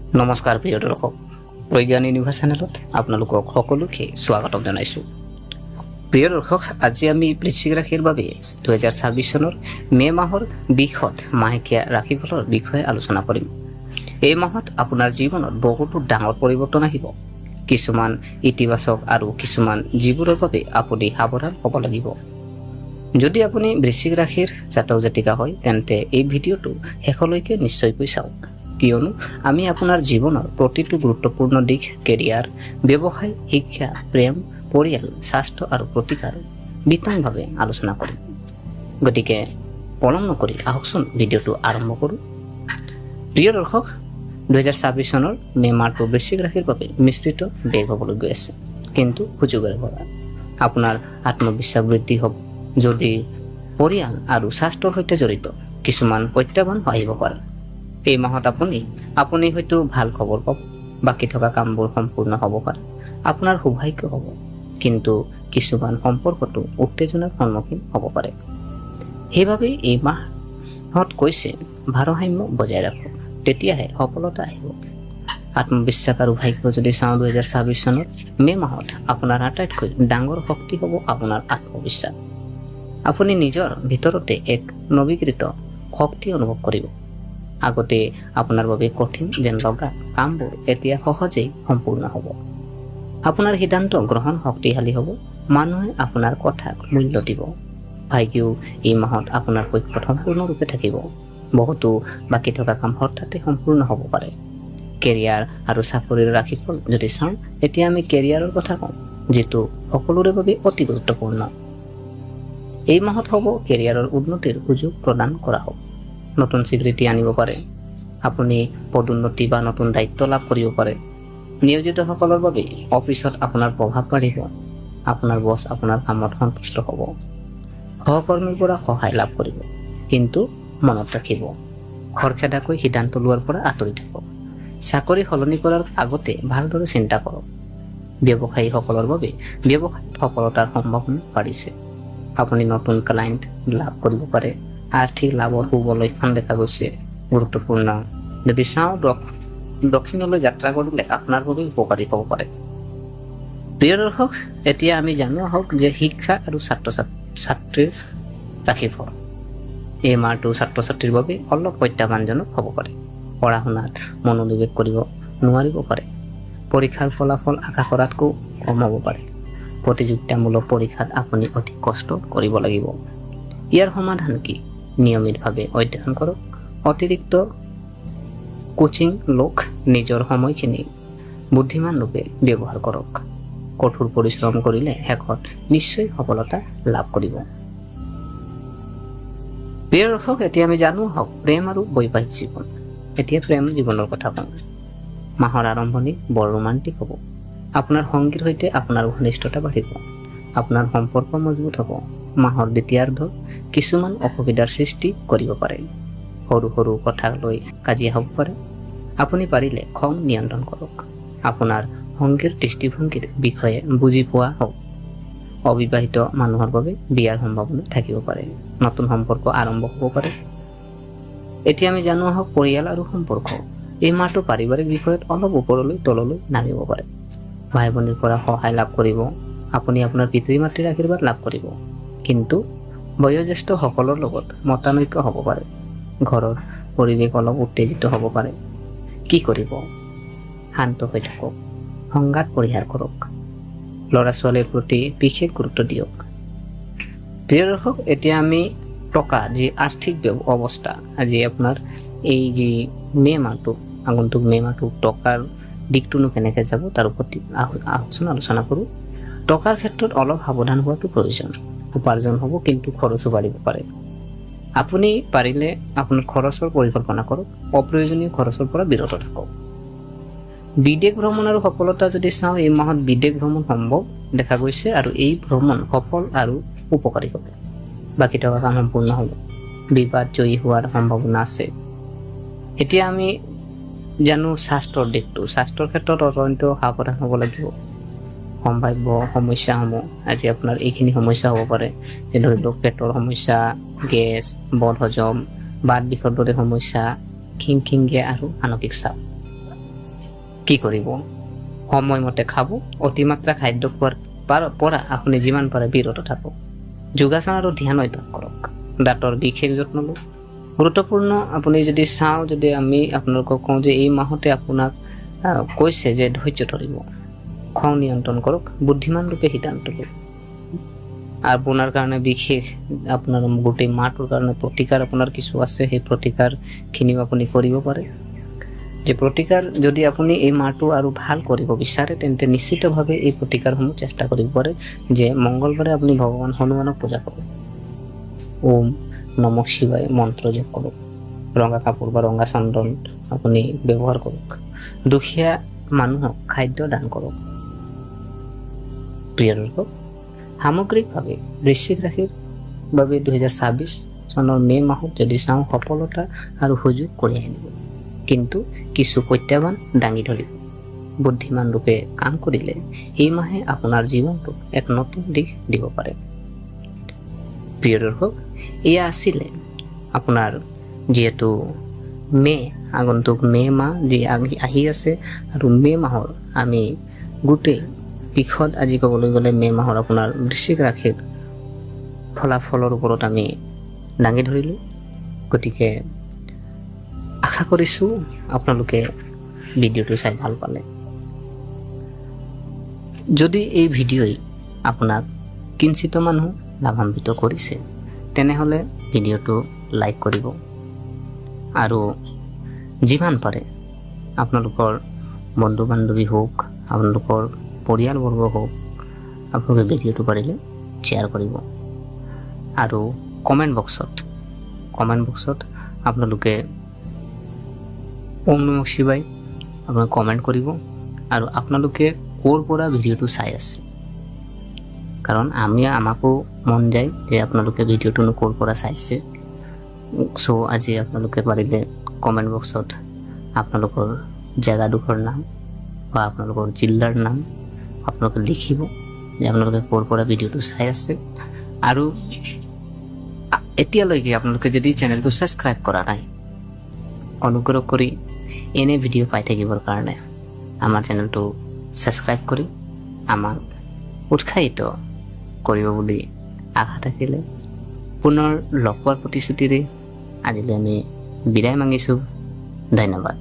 নমস্কাৰ প্ৰিয় দৰ্শক, প্ৰজ্ঞান ইউনিভাৰ্ছ চেনেলত আপোনালোকক সকলোকে স্বাগতম জনাইছোঁ। প্ৰিয় দৰ্শক, আজি আমি বৃশ্চিক ৰাশিৰ বাবে 2026 চনৰ মে' মাহৰ বিশত মাহেকীয়া ৰাশিফলৰ বিষয়ে আলোচনা কৰিম। এই মাহত আপোনাৰ জীৱনত বহুতো ডাঙৰ পৰিৱৰ্তন আহিব, কিছুমান ইতিবাচক আৰু কিছুমান যিবোৰৰ বাবে আপুনি সাৱধান হ'ব লাগিব। যদি আপুনি বৃশ্চিক ৰাশিৰ জাতক জাতিকা হয় তেন্তে এই ভিডিঅ'টো শেষলৈকে নিশ্চয়কৈ চাওক, কিয়নো আমি আপোনাৰ জীৱনৰ প্ৰতিটো গুৰুত্বপূৰ্ণ দিশ, কেৰিয়াৰ, ব্যৱসায়, শিক্ষা, প্ৰেম, পৰিয়াল, স্বাস্থ্য আৰু প্ৰতিকাৰ বিতংভাৱে আলোচনা কৰিম। গতিকে পলম নকৰি আহকচোন ভিডিঅ'টো আৰম্ভ কৰোঁ। প্ৰিয় দৰ্শক, 2026 চনৰ মে' মাহটো বৃশ্চিক ৰাশিৰ বাবে মিশ্ৰিত বেগ হ'বলৈ গৈ আছে, কিন্তু সুযোগেৰে ভৰা। আপোনাৰ আত্মবিশ্বাস বৃদ্ধি হ'ব, যদি পৰিয়াল আৰু স্বাস্থ্যৰ সৈতে জড়িত কিছুমান প্ৰত্যাহ্বান আহিব পাৰে। এই মাহত আপুনি হয়তো ভাল খবৰ পাব, বাকী থকা কামবোৰ সম্পূৰ্ণ হ'ব পাৰে, আপোনাৰ সৌভাগ্য হ'ব, কিন্তু কিছুমান সম্পৰ্কতো উত্তেজনাৰ সন্মুখীন হ'ব পাৰে। সেইবাবে এই মাহত কৈছে ভাৰসাম্য বজাই ৰাখক, তেতিয়াহে সফলতা আহিব। আত্মবিশ্বাস আৰু ভাগ্য যদি চাওঁ, 2026 চনৰ মে' মাহত আপোনাৰ আটাইতকৈ ডাঙৰ শক্তি হ'ব আপোনাৰ আত্মবিশ্বাস। আপুনি নিজৰ ভিতৰতে এক নৱীকৃত শক্তি অনুভৱ কৰিব। আগতে আপোনাৰ বাবে কঠিন যেন লগা কামবোৰ এতিয়া সহজেই সম্পূৰ্ণ হ'ব। আপোনাৰ সিদ্ধান্ত গ্ৰহণ শক্তিশালী হ'ব, মানুহে আপোনাৰ কথাক মূল্য দিব। ভাগ্যও এই মাহত আপোনাৰ পক্ষত সম্পূৰ্ণৰূপে থাকিব। বহুতো বাকী থকা কাম হঠাতে সম্পূৰ্ণ হ'ব পাৰে। কেৰিয়াৰ আৰু চাকৰিৰ ৰাশিফল যদি চাওঁ, এতিয়া আমি কেৰিয়াৰৰ কথা কওঁ, যিটো সকলোৰে বাবে অতি গুৰুত্বপূৰ্ণ। এই মাহত হ'ব কেৰিয়াৰৰ উন্নতিৰ সুযোগ প্ৰদান কৰা হ'ব। নতুন স্বীকৃতি আনিব পাৰে, আপুনি পদোন্নতি বা নতুন দায়িত্ব লাভ কৰিব পাৰে। নিয়োজিতসকলৰ বাবে অফিচত আপোনাৰ প্ৰভাৱ বাঢ়িব, আপোনাৰ বছ আপোনাৰ কামত সন্তুষ্ট হ'ব। সহকৰ্মীৰ পৰা সহায় লাভ কৰিব, কিন্তু মনত ৰাখিব, খৰখেদাকৈ সিদ্ধান্ত লোৱাৰ পৰা আঁতৰি থাকক। চাকৰি সলনি কৰাৰ আগতে ভালদৰে চিন্তা কৰক। ব্যৱসায়ীসকলৰ বাবে ব্যৱসায়ত সফলতাৰ সম্ভাৱনা বাঢ়িছে, আপুনি নতুন ক্লায়েণ্ট লাভ কৰিব পাৰে। আৰ্থিক লাভৰ শুভ লক্ষণ দেখা গৈছে, গুৰুত্বপূৰ্ণ। যদি চাওঁ, দক্ষিণলৈ যাত্ৰা কৰিলে আপোনাৰ বাবে উপকাৰী হ'ব পাৰে। প্ৰিয় দৰ্শক, এতিয়া আমি জানো আহক যে শিক্ষা আৰু ছাত্ৰ ছাত্ৰীৰ ৰাশিফল। এই মাহটো ছাত্ৰ ছাত্ৰীৰ বাবে অলপ প্ৰত্যাহ্বানজনক হ'ব পাৰে। পঢ়া শুনাত মনোনিৱেশ কৰিব নোৱাৰিব পাৰে। পৰীক্ষাৰ ফলাফল আশা কৰাতকৈ কম হ'ব পাৰে। প্ৰতিযোগিতামূলক পৰীক্ষাত আপুনি অধিক কষ্ট কৰিব লাগিব। ইয়াৰ সমাধান কি? নিয়মিতভাৱে অধ্যয়ন কৰক, অতিৰিক্ত কোচিং লওক, নিজৰ সময়খিনি বুদ্ধিমান ৰূপে ব্যৱহাৰ কৰক। কঠোৰ পৰিশ্ৰম কৰিলে শেষত নিশ্চয় সফলতা লাভ কৰিব। প্ৰিয় দৰ্শক, এতিয়া আমি জানো আহক প্ৰেম আৰু বৈবাহিক জীৱন। এতিয়া প্ৰেম জীৱনৰ কথা কওঁ। মাহৰ আৰম্ভণি বৰ ৰোমান্টিক হ'ব। আপোনাৰ সংগীৰ সৈতে আপোনাৰ ঘনিষ্ঠতা বাঢ়িব, আপোনাৰ সম্পৰ্ক মজবুত হ'ব। মাহৰ দ্বিতীয়াৰ্ধত কিছুমান অসুবিধাৰ সৃষ্টি কৰিব পাৰে। সৰু সৰু কথাক লৈ কাজিয়া হ'ব পাৰে। আপুনি পাৰিলে খং নিয়ন্ত্ৰণ কৰক। আপোনাৰ সংগীৰ দৃষ্টিভংগীৰ বিষয়ে বুজি পোৱা হওক। অবিবাহিত মানুহৰ বাবে বিয়াৰ সম্ভাৱনা থাকিব পাৰে, নতুন সম্পৰ্ক আৰম্ভ হ'ব পাৰে। এতিয়া আমি জানো আহক পৰিয়াল আৰু সম্পৰ্ক। এই মাহটো পাৰিবাৰিক বিষয়ত অলপ ওপৰলৈ তললৈ নামিব পাৰে। ভাই ভনীৰ পৰা সহায় লাভ কৰিব, আপুনি আপোনাৰ পিতৃ মাতৃৰ আশীৰ্বাদ লাভ কৰিব, কিন্তু বয়োজ্যেষ্ঠসকলৰ লগত মতানৈক্য হ'ব পাৰে। ঘৰৰ পৰিৱেশ অলপ উত্তেজিত হ'ব পাৰে। কি কৰিব? শান্ত হৈ থাকক, সংঘাত পৰিহাৰ কৰক, ল'ৰা ছোৱালীৰ প্ৰতি বিশেষ গুৰুত্ব দিয়ক। প্ৰিয় দৰ্শক, এতিয়া আমি টকা যি আৰ্থিক অৱস্থা, আজি আপোনাৰ এই যি মে' মাহটো, আগন্তুক মে' মাহটো টকাৰ দিশটোনো কেনেকৈ যাব তাৰ ওপৰত আহকচোন আলোচনা কৰোঁ। টকাৰ ক্ষেত্ৰত অলপ সাৱধান হোৱাটো প্ৰয়োজন। উপাৰ্জন হ'ব, কিন্তু খৰচো বাঢ়িব পাৰে। আপুনি পাৰিলে আপোনাৰ খৰচৰ পৰিকল্পনা কৰক, অপ্ৰয়োজনীয় খৰচৰ পৰা বিৰত থাকক। বিদেশ ভ্ৰমণ আৰু সফলতা যদি চাওঁ, এই মাহত বিদেশ ভ্ৰমণ সম্ভৱ দেখা গৈছে আৰু এই ভ্ৰমণ সফল আৰু উপকাৰী হ'ব। বাকী থকা কাম সম্পূৰ্ণ হ'ব, বিবাদ জয়ী হোৱাৰ সম্ভাৱনা আছে। এতিয়া আমি জানো স্বাস্থ্যৰ দিশটো। স্বাস্থ্যৰ ক্ষেত্ৰত অত্যন্ত সাৱধান হ'ব লাগিব। সম্ভাৱ্য সমস্যাসমূহ, আজি আপোনাৰ এইখিনি সমস্যা হ'ব পাৰে, যে ধৰি লওক পেটৰ সমস্যা, গেছ, বদহজম, বাত বিষৰ দৰে সমস্যা, খিংখিংগীয়া আৰু মানসিক চাপ। কি কৰিব? সময়মতে খাব, অতিমাত্ৰা খাদ্য খোৱাৰ পৰা আপুনি যিমান পাৰে বিৰত থাকক। যোগাসন আৰু ধ্যান অভ্যাস কৰক। দাঁতৰ বিশেষ যত্ন লওক। গুৰুত্বপূৰ্ণ আপুনি যদি চাওঁ, যদি আমি আপোনালোকক কওঁ যে এই মাহতে আপোনাক কৈছে যে ধৈৰ্য ধৰিব, খং নিয়ন্ত্ৰণ কৰক, বুদ্ধিমান ৰূপে সিদ্ধান্ত লওক। আপোনাৰ কাৰণে বিশেষ আপোনাৰ গোটেই মাহটোৰ কাৰণে প্ৰতিকাৰ আপোনাৰ কিছু আছে, সেই প্ৰতিকাৰখিনিও আপুনি কৰিব পাৰে। যে প্ৰতিকাৰ যদি আপুনি এই মাহটো আৰু ভাল কৰিব বিচাৰে তেন্তে নিশ্চিতভাৱে এই প্ৰতিকাৰসমূহ চেষ্টা কৰিব পাৰে। যে মংগলবাৰে আপুনি ভগৱান হনুমানক পূজা কৰক, ওম নমঃ শিৱায় মন্ত্ৰ জপ কৰক, ৰঙা কাপোৰ বা ৰঙা চন্দন আপুনি ব্যৱহাৰ কৰক, দুখীয়া মানুহক খাদ্য দান কৰক। প্ৰিয় দৰ্শক, সামগ্ৰিকভাৱে বৃশ্চিক ৰাশিৰ বাবে 2026 চনৰ মে' মাহত যদি চাওঁ, সফলতা আৰু সুযোগ কঢ়িয়াই আনিব, কিন্তু কিছু প্ৰত্যাহ্বান দাঙি ধৰিব। বুদ্ধিমান ৰূপে কাম কৰিলে এই মাহে আপোনাৰ জীৱনটোক এক নতুন দিশ দিব পাৰে। প্ৰিয় দৰ্শক, এয়া আছিলে আপোনাৰ যিহেতু আগন্তুক মে' মাহ যি আহি আছে, আৰু মে' মাহৰ আমি গোটেই বিষদ আজি ক'বলৈ গ'লে মে' মাহৰ আপোনাৰ বৃশ্চিক ৰাশিৰ ফলাফলৰ ওপৰত আমি দাঙি ধৰিলোঁ। গতিকে আশা কৰিছোঁ আপোনালোকে ভিডিঅ'টো চাই ভাল পালে। যদি এই ভিডিঅ'ই আপোনাক কিঞ্চিত মানুহ লাভান্বিত কৰিছে তেনেহ'লে ভিডিঅ'টো লাইক কৰিব, আৰু যিমান পাৰে আপোনালোকৰ বন্ধু বান্ধৱী হওক, আপোনালোকৰ পৰিয়ালবৰ্গ হওক, আপোনালোকে ভিডিঅ'টো পাৰিলে শ্বেয়াৰ কৰিব। আৰু কমেণ্ট বক্সত আপোনালোকে ওম নমঃ শিৱায় আপোনালোকে কমেণ্ট কৰিব, আৰু আপোনালোকে ক'ৰ পৰা ভিডিঅ'টো চাই আছে, কাৰণ আমাকো মন যায় যে আপোনালোকে ভিডিঅ'টোনো ক'ৰ পৰা চাইছে। চ' আজি আপোনালোকে পাৰিলে কমেণ্ট বক্সত আপোনালোকৰ জেগাডোখৰ নাম বা আপোনালোকৰ জিলাৰ নাম আপোনালোকে লিখিব যে আপোনালোকে ক'ৰ পৰা ভিডিঅ'টো চাই আছে। আৰু এতিয়ালৈকে আপোনালোকে যদি চেনেলটো ছাবস্ক্ৰাইব কৰা নাই, অনুগ্ৰহ কৰি এনে ভিডিঅ' পাই থাকিবৰ কাৰণে আমাৰ চেনেলটো ছাবস্ক্ৰাইব কৰি আমাক উৎসাহিত কৰিব বুলি আশা থাকিলে পুনৰ লগ পোৱাৰ প্ৰতিশ্ৰুতিৰে আজিলৈ আমি বিদায় মাগিছোঁ। ধন্যবাদ।